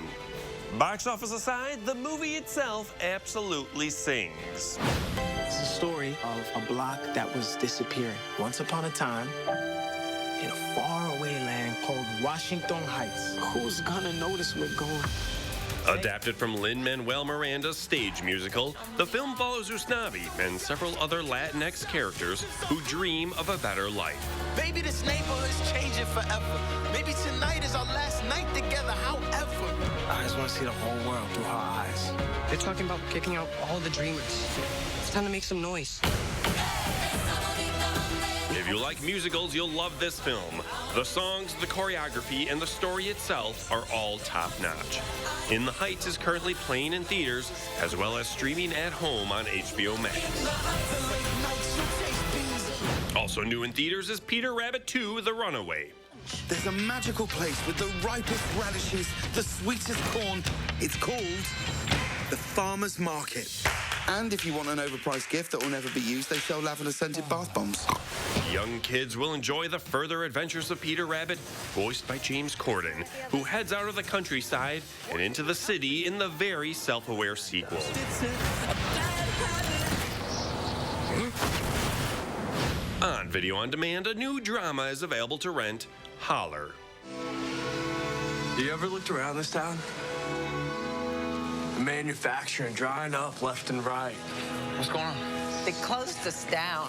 Box office aside, the movie itself absolutely sings. It's a story of a block that was disappearing. Once upon a time, in a faraway land called Washington Heights. Who's gonna notice we're going? Adapted from Lin-Manuel Miranda's stage musical, the film follows Usnavi and several other Latinx characters who dream of a better life. Maybe this neighborhood's changing forever. Maybe tonight is our last night together, however. I just want to see the whole world through her eyes. They're talking about kicking out all the dreamers. It's time to make some noise. If you like musicals, you'll love this film. The songs, the choreography, and the story itself are all top-notch. In the Heights is currently playing in theaters, as well as streaming at home on HBO Max. Also new in theaters is Peter Rabbit 2: The Runaway. There's a magical place with the ripest radishes, the sweetest corn. It's called the Farmer's Market. And if you want an overpriced gift that will never be used, they sell lavender-scented bath bombs. Young kids will enjoy the further adventures of Peter Rabbit, voiced by James Corden, who heads out of the countryside and into the city in the very self-aware sequel. On Video On Demand, a new drama is available to rent, Holler. You ever looked around this town? The manufacturing drying up left and right. What's going on? They closed us down.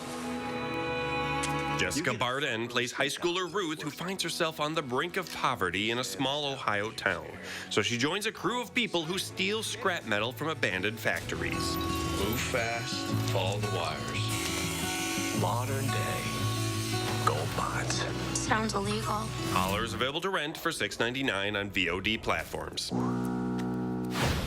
Jessica Barden plays high schooler Ruth, who finds herself on the brink of poverty in a small Ohio town. So she joins a crew of people who steal scrap metal from abandoned factories. Move fast, follow the wires. Modern day gold mines. Sounds illegal. Holler is available to rent for $6.99 on VOD platforms.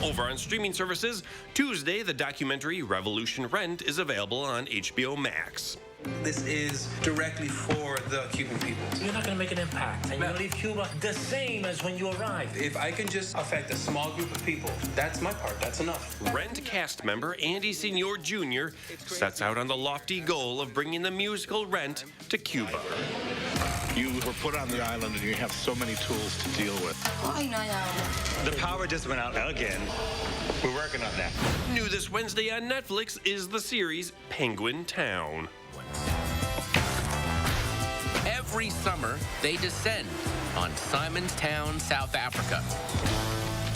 Over on streaming services, Tuesday, the documentary Revolution Rent is available on HBO Max. This is directly for the Cuban people. You're not going to make an impact, and you're going to leave Cuba the same as when you arrived. If I can just affect a small group of people, that's my part. That's enough. Rent cast member Andy Senior Jr. sets out on the lofty goal of bringing the musical Rent to Cuba. You were put on the island and you have so many tools to deal with. The power just went out again. We're working on that. New this Wednesday on Netflix is the series Penguin Town. Every summer, they descend on Simon's Town, South Africa.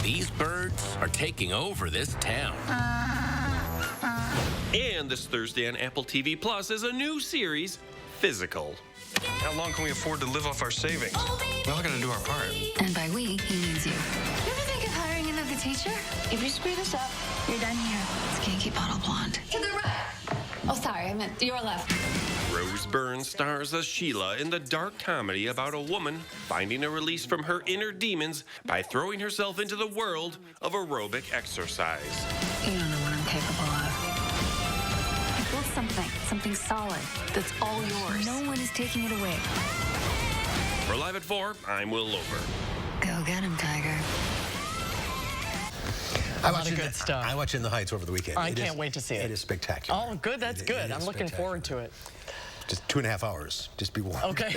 These birds are taking over this town. And this Thursday on Apple TV Plus is a new series, Physical. How long can we afford to live off our savings? We're all going to do our part. And by we, he means you. You ever think of hiring another teacher? If you screw this up, you're done here. It's Kinky Bottle Blonde. To the right. Oh, sorry, I meant your left. Rose Byrne stars as Sheila in the dark comedy about a woman finding a release from her inner demons by throwing herself into the world of aerobic exercise. You don't know what I'm capable of. I built something solid, that's all yours. No one is taking it away. For Live at 4, I'm Will Lover. Go get him, Tiger. A lot of good stuff. I watched In the Heights over the weekend. I can't wait to see it. It is spectacular. Oh, good. That's good. I'm looking forward to it. Just 2.5 hours. Just be warned. Okay.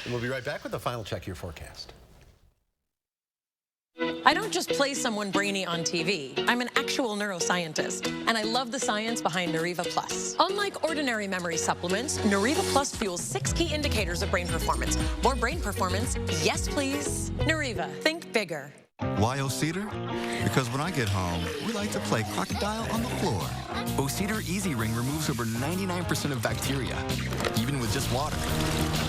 We'll be right back with the final check of your forecast. I don't just play someone brainy on TV. I'm an actual neuroscientist, and I love the science behind Nariva Plus. Unlike ordinary memory supplements, Nariva Plus fuels 6 key indicators of brain performance. More brain performance, yes please. Nariva, think bigger. Why O-Cedar? Because when I get home, we like to play crocodile on the floor. O-Cedar Easy Ring removes over 99% of bacteria, even with just water.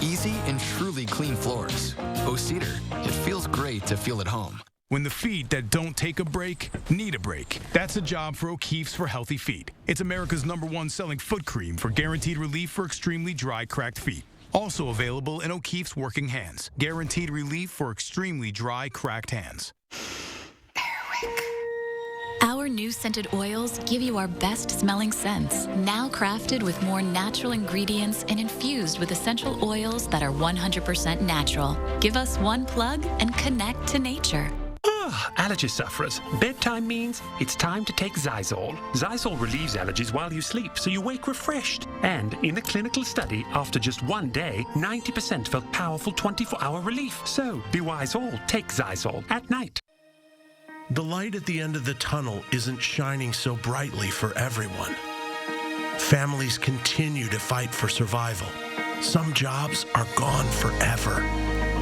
Easy and truly clean floors. O-Cedar, it feels great to feel at home. When the feet that don't take a break need a break. That's a job for O'Keeffe's for Healthy Feet. It's America's #1 selling foot cream for guaranteed relief for extremely dry, cracked feet. Also available in O'Keeffe's Working Hands. Guaranteed relief for extremely dry, cracked hands. Our new scented oils give you our best smelling scents, now crafted with more natural ingredients and infused with essential oils that are 100% natural. Give us one plug and connect to nature. Allergy sufferers, bedtime means it's time to take Zysol. Zysol relieves allergies while you sleep, so you wake refreshed. And in a clinical study, after just 1 day, 90% felt powerful 24-hour relief. So be wise all, take Zysol at night. The light at the end of the tunnel isn't shining so brightly for everyone. Families continue to fight for survival. Some jobs are gone forever.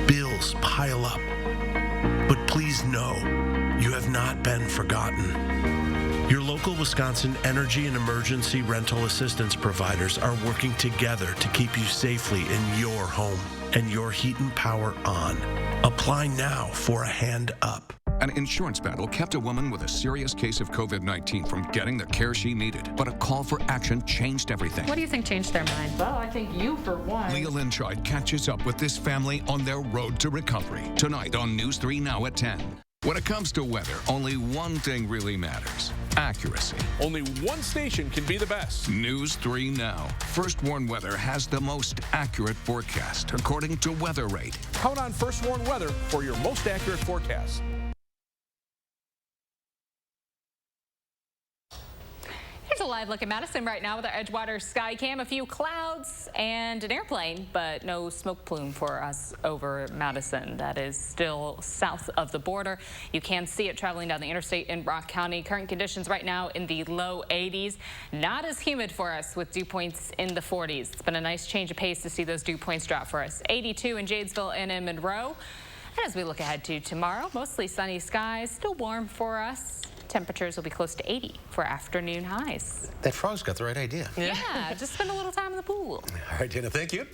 Bills pile up. But please know, you have not been forgotten. Your local Wisconsin energy and emergency rental assistance providers are working together to keep you safely in your home and your heat and power on. Apply now for a hand up. An insurance battle kept a woman with a serious case of COVID-19 from getting the care she needed. But a call for action changed everything. What do you think changed their mind? Well, I think you, for one. Leah Lynchard catches up with this family on their road to recovery. Tonight on News 3 Now at 10. When it comes to weather, only one thing really matters. Accuracy. Only one station can be the best. News 3 Now. First Warn Weather has the most accurate forecast, according to Weather Rate. Count on First Warn Weather for your most accurate forecast. Here's a live look at Madison right now with our Edgewater sky cam. A few clouds and an airplane, but no smoke plume for us over Madison. That is still south of the border. You can see it traveling down the interstate in Rock County. Current conditions right now in the low 80s. Not as humid for us with dew points in the 40s. It's been a nice change of pace to see those dew points drop for us. 82 in Jadesville and in Monroe. And as we look ahead to tomorrow, mostly sunny skies, still warm for us. Temperatures will be close to 80 for afternoon highs. That frog's got the right idea. Yeah, just spend a little time in the pool. All right, Tina, thank you.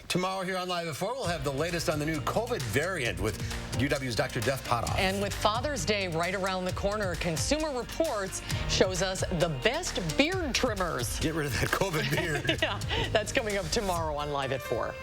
Tomorrow here on Live at 4, we'll have the latest on the new COVID variant with UW's Dr. Jeff Potoff. And with Father's Day right around the corner, Consumer Reports shows us the best beard trimmers. Get rid of that COVID beard. Yeah, that's coming up tomorrow on Live at 4.